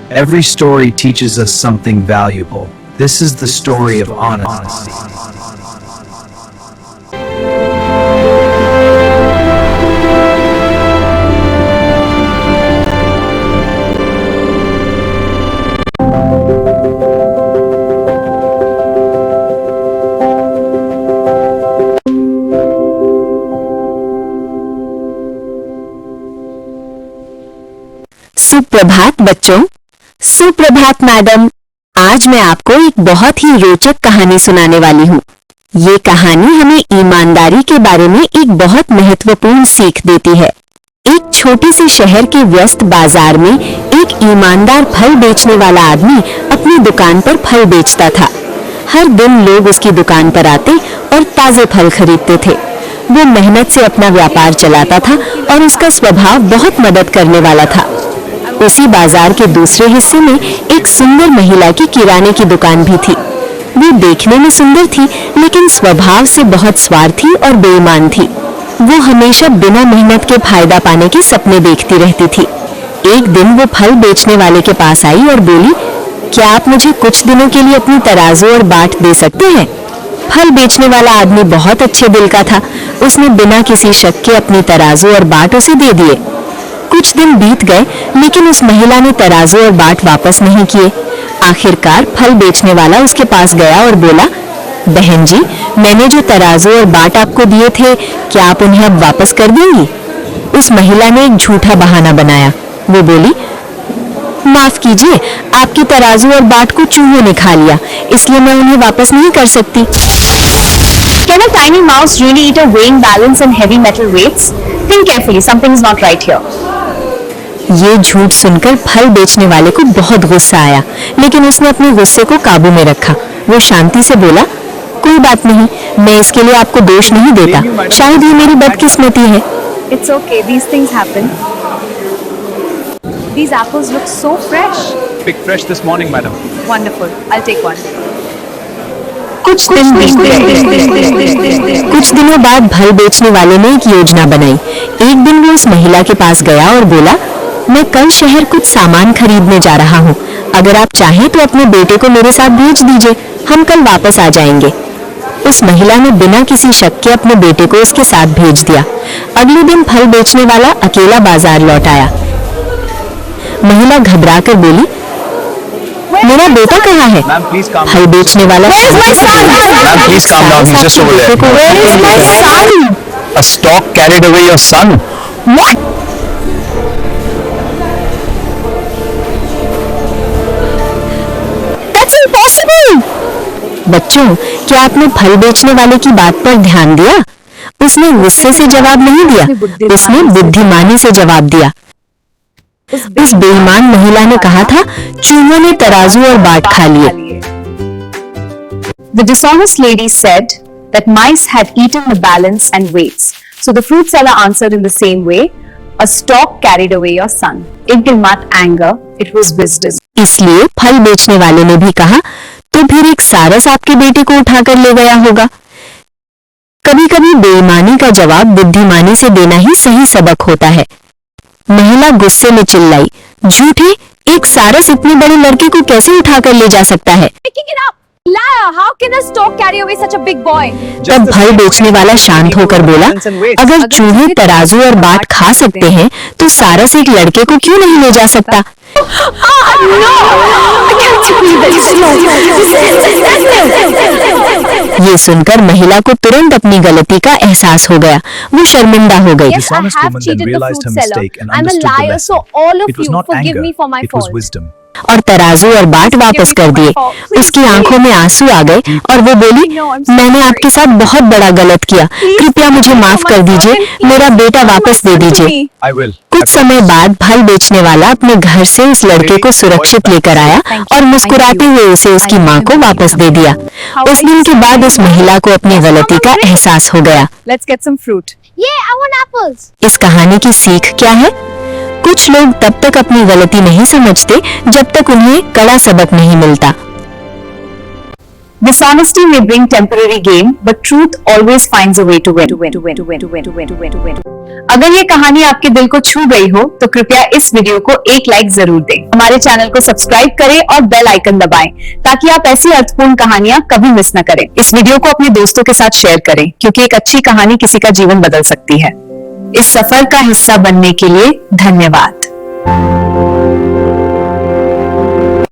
Every story teaches us something valuable. This is the story of honesty. सुप्रभात बच्चों। सुप्रभात madam. आज मैं आपको एक बहुत ही रोचक कहानी सुनाने वाली हूँ। ये कहानी हमें ईमानदारी के बारे में एक बहुत महत्वपूर्ण सीख देती है। एक छोटे से शहर के व्यस्त बाजार में एक ईमानदार फल बेचने वाला आदमी अपनी दुकान पर फल बेचता था। हर दिन लोग उसकी दुकान पर आते और ताजे फल खरीदते थे। वो मेहनत से अपना व्यापार चलाता था और उसका स्वभाव बहुत मदद करने वाला था। उसी बाजार के दूसरे हिस्से में एक सुंदर महिला की किराने की दुकान भी थी। वो देखने में सुंदर थी, लेकिन स्वभाव से बहुत स्वार्थी और बेईमान थी। वो हमेशा बिना मेहनत के फायदा पाने के सपने देखती रहती थी। एक दिन वो फल बेचने वाले के पास आई और बोली, क्या आप मुझे कुछ दिनों के लिए अपनी तराजू और बाट दे सकते हैं? फल बेचने वाला आदमी बहुत अच्छे दिल का था। उसने बिना किसी शक के अपनी तराजू और बाट उसे दे दिए। कुछ दिन बीत गए, लेकिन उस महिला ने तराजू और बाट वापस नहीं किए। आखिरकार फल बेचने वाला उसके पास गया और बोला, बहन जी, मैंने जो तराजू और बाट आपको दिए थे, क्या आप उन्हें अब वापस कर देंगी? उस महिला ने एक झूठा बहाना बनाया। वो बोली, माफ कीजिए, आपकी तराजू और बाट को चूहों ने खा लिया, इसलिए मैं उन्हें वापस नहीं कर सकती। Can a tiny mouse really eat a weighing balance and heavy metal weights? Think carefully, something is not right here. ये झूठ सुनकर फल बेचने वाले को बहुत गुस्सा आया, लेकिन उसने अपने गुस्से को काबू में रखा। वो शांति से बोला, कोई बात नहीं, मैं इसके लिए आपको दोष नहीं देता, शायद ये मेरी बदकिस्मती है। It's okay, these things happen. These apples look so fresh. Picked fresh this morning, madam. Wonderful, I'll take one. कुछ दिनों बाद फल बेचने वाले ने एक योजना बनाई। एक दिन वो उस महिला के पास गया और बोला, मैं कल शहर कुछ सामान खरीदने जा रहा हूँ। अगर आप चाहें तो अपने बेटे को मेरे साथ भेज दीजिए, हम कल वापस आ जाएंगे। उस महिला ने बिना किसी शक के अपने बेटे को उसके साथ भेज दिया। अगले दिन फल बेचने वाला अकेला बाजार लौट आया। महिला घबरा कर बोली, मेरा बेटा कहाँ है? Ma'am, please calm फल down. बेचने वाला Ma'am, please calm down. He's just over there. Where is my son? A stork carried away your son. What? That's impossible. बच्चों, क्या आपने फल बेचने वाले की बात पर ध्यान दिया? उसने गुस्से से जवाब नहीं दिया, उसने बुद्धिमानी से जवाब दिया। उस बेईमान महिला ने कहा था, चूहों ने तराजू और बाट खा लिए। The dishonest lady said that mice had eaten the balance and weights. So the fruit seller answered in the same way, a stork carried away your son. It did not anger, it was wisdom. इसलिए फल बेचने वाले ने भी कहा, तो फिर एक सारस आपके बेटे को उठाकर ले गया होगा। कभी कभी बेईमानी का जवाब बुद्धिमानी से देना ही सही सबक होता है। महिला गुस्से में चिल्लाई, झूठे, एक सारस इतने बड़े लड़के को कैसे उठाकर ले जा सकता है? Picking it up! Liar! How can a stork carry away such a big boy? तब फल बेचने वाला शांत होकर बोला, अगर चूहे तराजू और बाट खा सकते हैं, तो सारस एक लड़के को क्यों नहीं ले जा सकता? ये सुनकर महिला को तुरंत अपनी गलती का एहसास हो गया। वो शर्मिंदा हो गई। Yes, I have cheated the fruit seller. I'm a liar, so all of you forgive me for my fault. और तराजू और बाट वापस कर दिए। उसकी आंखों में आंसू आ गए और वो बोली, मैंने आपके साथ बहुत बड़ा गलत किया, कृपया मुझे माफ कर दीजिए, मेरा बेटा वापस दे दीजिए। I will. कुछ समय बाद फल बेचने वाला अपने घर से उस लड़के को सुरक्षित लेकर आया और मुस्कुराते हुए उसे उसकी माँ को वापस दे दिया। उस दिन के बाद उस महिला को अपनी गलती का एहसास हो गया। Let's get some fruit. Yeah, I want apples. इस कहानी की सीख क्या है? कुछ लोग तब तक अपनी गलती नहीं समझते जब तक उन्हें कड़ा सबक नहीं मिलता। Dishonesty may bring temporary gain, but truth always finds a way to win. अगर ये कहानी आपके दिल को छू गई हो तो कृपया इस वीडियो को एक लाइक जरूर दें। हमारे चैनल को सब्सक्राइब करें और बेल आइकन दबाएं ताकि आप ऐसी अर्थपूर्ण कहानियां कभी मिस न करें। इस वीडियो को अपने दोस्तों के साथ शेयर करें क्योंकि एक अच्छी कहानी किसी का जीवन बदल सकती है। इस सफर का हिस्सा बनने के लिए धन्यवाद।